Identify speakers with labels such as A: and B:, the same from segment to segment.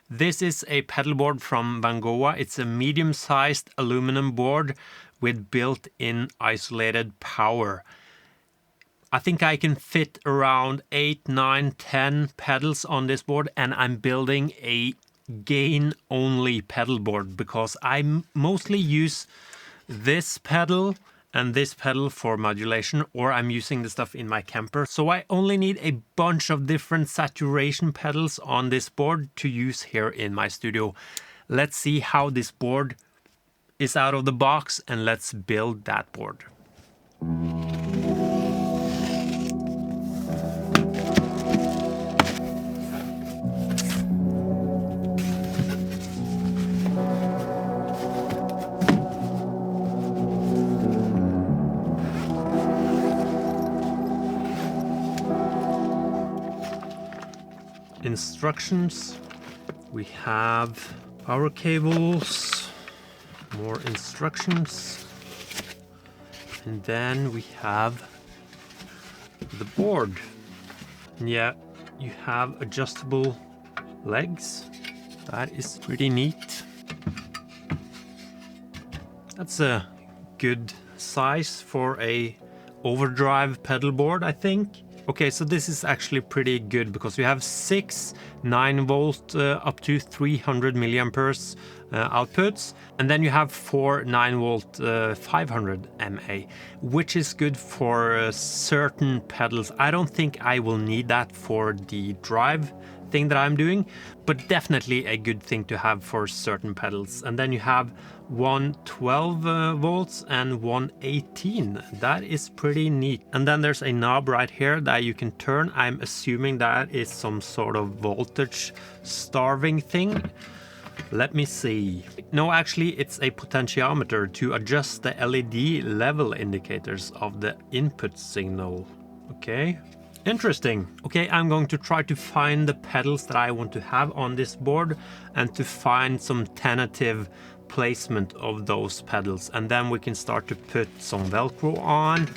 A: This is a pedal board from VANGOA. It's a medium-sized aluminum board with built-in isolated power. I think I can fit around 8, 9, 10 pedals on this board, and I'm building a gain-only pedal board because I mostly use this pedal and this pedal for modulation, or I'm using the stuff in my camper. So I only need a bunch of different saturation pedals on this board to use here in my studio. Let's see how this board is out of the box, and let's build that board. Instructions. We have power cables, more instructions, and then we have the board. And yeah, you have adjustable legs. That is pretty neat. That's a good size for a overdrive pedal board, I think. Okay, so this is actually pretty good because you have 6 9-volt up to 300 milliamperes outputs, and then you have 4 9-volt 500 mA, which is good for certain pedals. I don't think I will need that for the drive thing that I'm doing, but definitely a good thing to have for certain pedals. And then you have 1 12 volts and 1 18. That is pretty neat. And then there's a knob right here that you can turn. I'm assuming that is some sort of voltage starving thing. Let me see. No, actually it's a potentiometer to adjust the LED level indicators of the input signal. Okay. Interesting. Okay, I'm going to try to find the pedals that I want to have on this board and to find some tentative placement of those pedals, and then we can start to put some Velcro on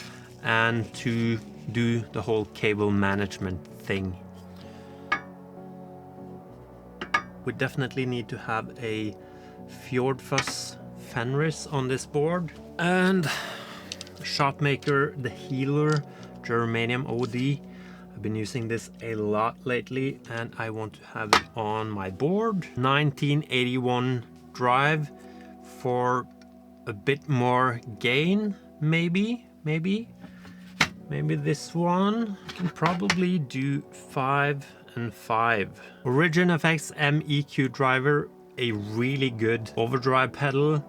A: and to do the whole cable management thing. We definitely need to have a Fjordfuss Fenris on this board, and Shopmaker the Healer Germanium OD. I've been using this a lot lately and I want to have it on my board. 1981 drive for a bit more gain, maybe this one. I can probably do 5 and 5. Origin FX M EQ driver, a really good overdrive pedal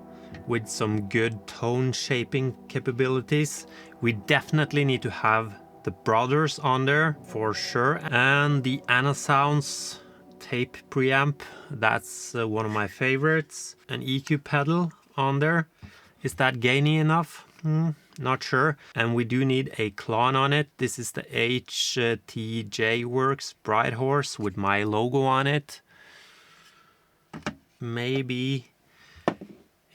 A: with some good tone shaping capabilities. We definitely need to have the Brothers on there for sure, and the Anasounds tape preamp. That's one of my favorites. An EQ pedal on there. Is that gainy enough? Not sure. And we do need a clone on it. This is the HTJ Works Bright Horse with my logo on it. Maybe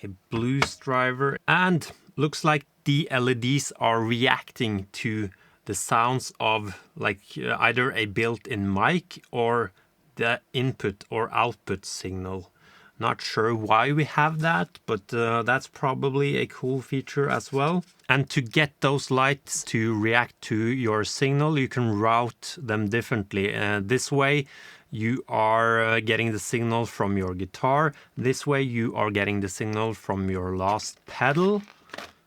A: a blues driver, and looks like the LEDs are reacting to the sounds of like either a built-in mic or the input or output signal. Not sure why we have that, but that's probably a cool feature as well. And to get those lights to react to your signal, you can route them differently. This way you are getting the signal from your guitar. This way you are getting the signal from your last pedal.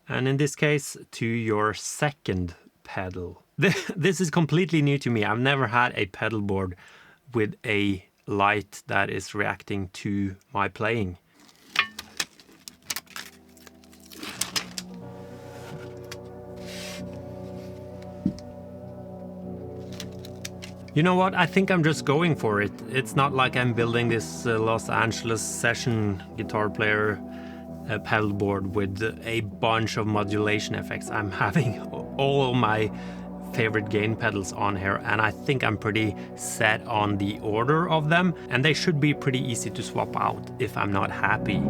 A: And in this case, to your second pedal. This is completely new to me. I've never had a pedal board with a light that is reacting to my playing. You know what? I think I'm just going for it. It's not like I'm building this Los Angeles session guitar player pedal board with a bunch of modulation effects. I'm having all of my favorite gain pedals on here, and I think I'm pretty set on the order of them, and they should be pretty easy to swap out if I'm not happy.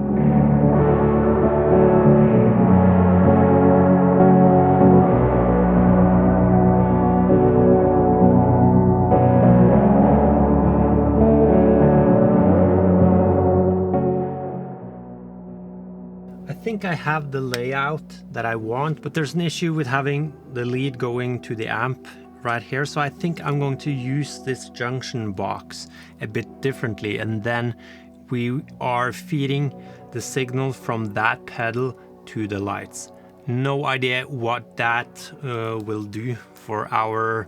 A: think I have the layout that I want, but there's an issue with having the lead going to the amp right here. So I think I'm going to use this junction box a bit differently, and then we are feeding the signal from that pedal to the lights. No idea what that will do for our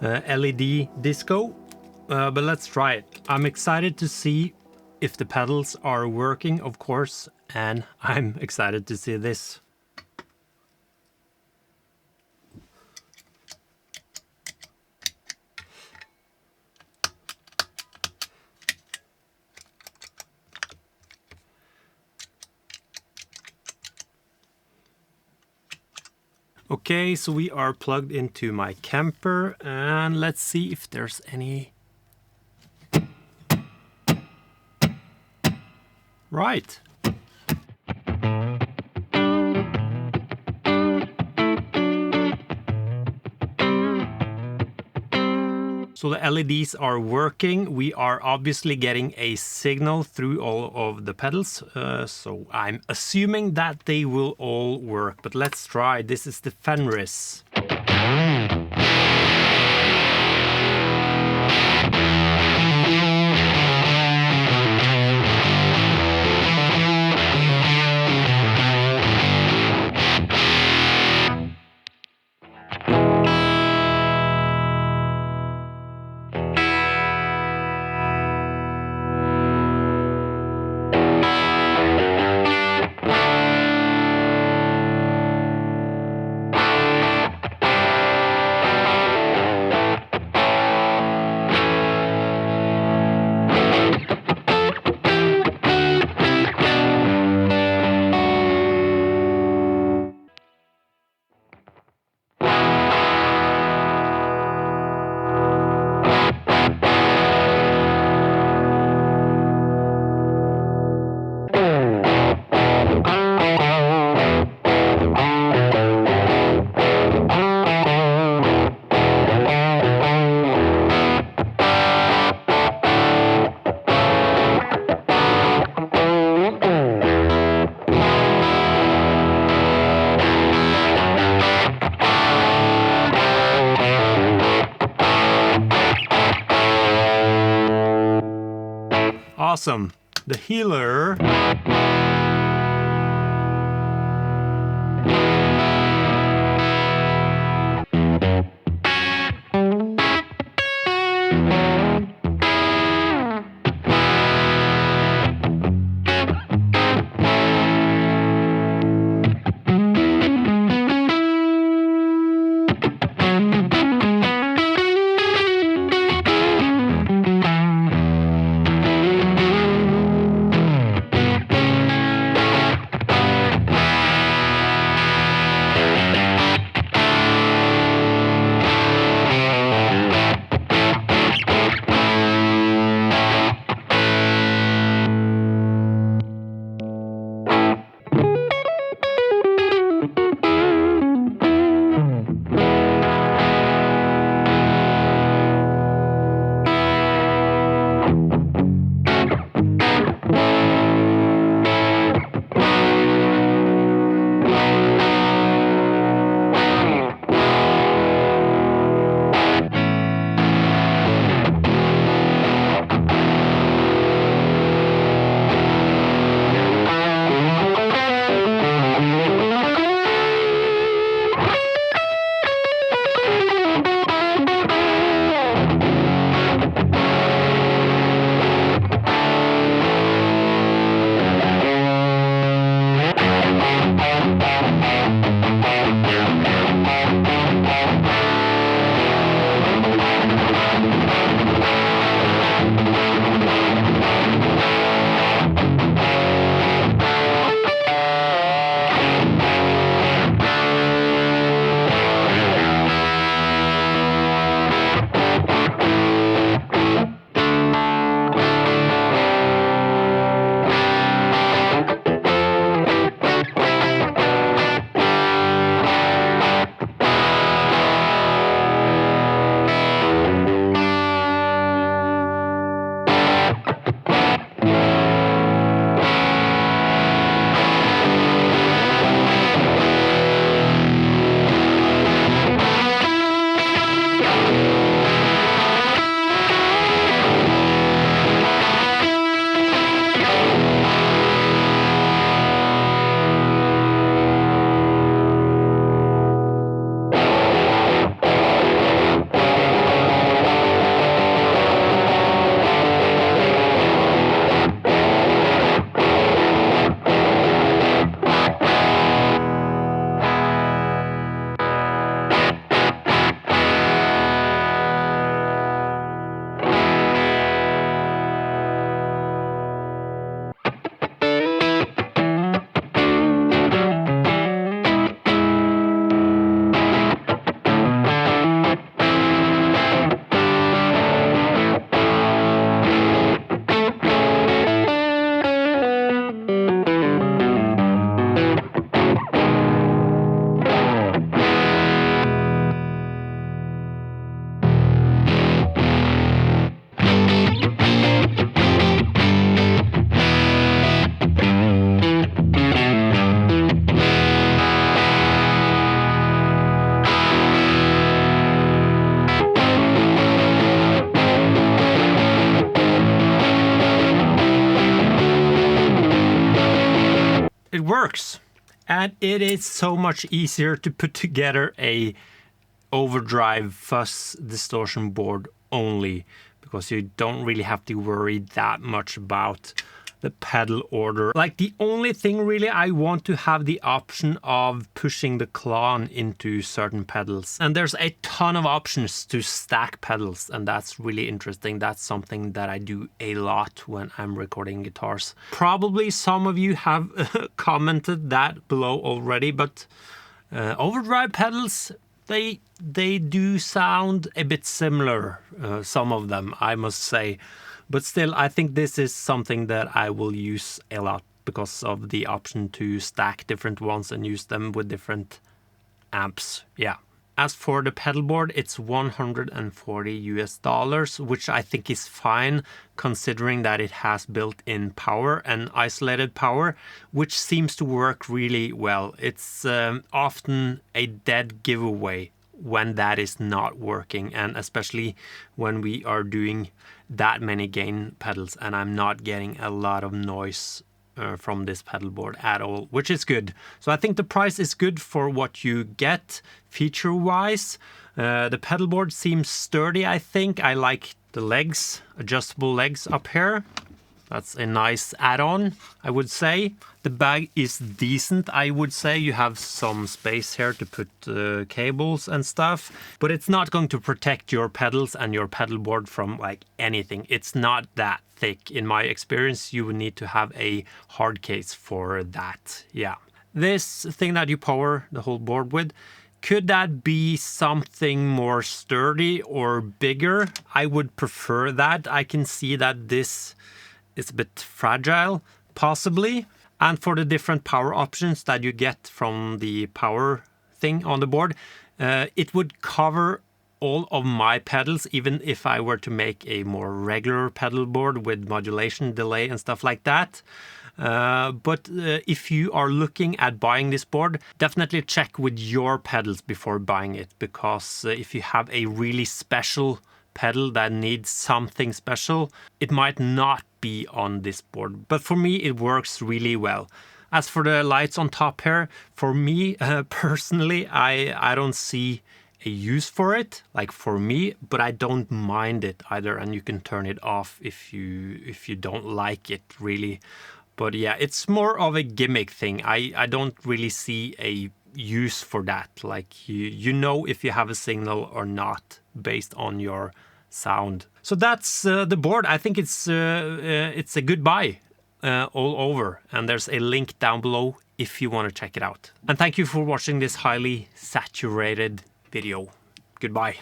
A: LED disco, but let's try it. I'm excited to see if the pedals are working, of course, and I'm excited to see this. Okay, so we are plugged into my camper, and let's see if there's any. Right. So the LEDs are working. We are obviously getting a signal through all of the pedals. So I'm assuming that they will all work, but let's try. This is the Fenris. Awesome. The healer. it works. And it is so much easier to put together a overdrive fuzz distortion board only, because you don't really have to worry that much about the pedal order. Like, the only thing really, I want to have the option of pushing the clone into certain pedals. And there's a ton of options to stack pedals, and that's really interesting. That's something that I do a lot when I'm recording guitars. Probably some of you have commented that below already, but overdrive pedals, they do sound a bit similar, some of them, I must say. But still, I think this is something that I will use a lot because of the option to stack different ones and use them with different amps. Yeah. As for the pedal board, it's $140 US, which I think is fine considering that it has built-in power and isolated power, which seems to work really well. It's often a dead giveaway when that is not working, and especially when we are doing that many gain pedals and I'm not getting a lot of noise from this pedal board at all, which is good. So I think the price is good for what you get feature-wise. The pedal board seems sturdy, I think. I like the legs, adjustable legs up here. That's a nice add-on, I would say. The bag is decent, I would say. You have some space here to put cables and stuff, but it's not going to protect your pedals and your pedal board from like anything. It's not that thick. In my experience, you would need to have a hard case for that. Yeah. This thing that you power the whole board with, could that be something more sturdy or bigger? I would prefer that. I can see that this is a bit fragile, possibly. And for the different power options that you get from the power thing on the board, it would cover all of my pedals, even if I were to make a more regular pedal board with modulation, delay and stuff like that. But if you are looking at buying this board, definitely check with your pedals before buying it, because if you have a really special pedal that needs something special, it might not be on this board. But for me, it works really well. As for the lights on top here, for me personally, I don't see a use for it, like for me, but I don't mind it either, and you can turn it off if you don't like it really. But yeah, it's more of a gimmick thing. I don't really see a use for that. Like you know if you have a signal or not based on your sound. So that's the board. I think it's a good buy all over, and there's a link down below if you want to check it out. And thank you for watching this highly saturated video. Goodbye.